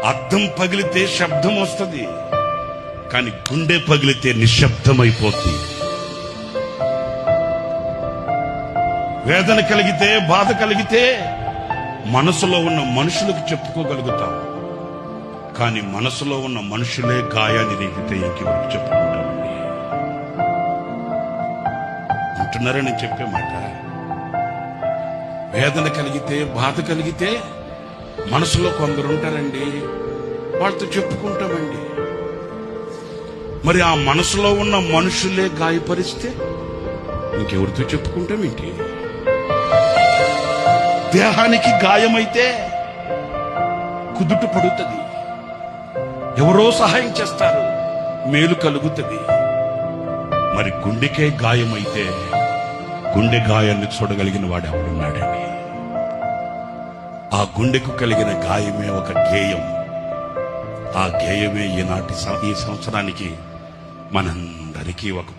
అద్దం పగిలితే శబ్దం వస్తుంది, కానీ గుండె పగిలితే నిశ్శబ్దమైపోద్ది. వేదన కలిగితే, బాధ కలిగితే మనసులో ఉన్న మనుషులకు చెప్పుకోగలుగుతాం, కానీ మనసులో ఉన్న మనుషులే గాయాన్ని రేగితే ఇంకెవరికి చెప్పుకుంటామండి? అంటున్నారా నేను చెప్పే మాట? వేదన కలిగితే, బాధ కలిగితే మనసులో కొందరు ఉంటారండి, వాళ్ళతో చెప్పుకుంటామండి. మరి ఆ మనసులో ఉన్న మనుషులే గాయపరిస్తే ఇంకెవరితో చెప్పుకుంటాం? ఇంకే దేహానికి గాయమైతే కుదుట పడుతుంది, ఎవరో సహాయం చేస్తారు, మేలు కలుగుతుంది. మరి గుండెకే గాయమైతే గుండె గాయాన్ని చూడగలిగిన వాడు ఎవడున్నాడండి? ఆ గుండెకు కలిగిన గాయమే ఒక గేయం. ఆ గేయమే ఈ సంవత్సరానికి మనందరికీ ఒక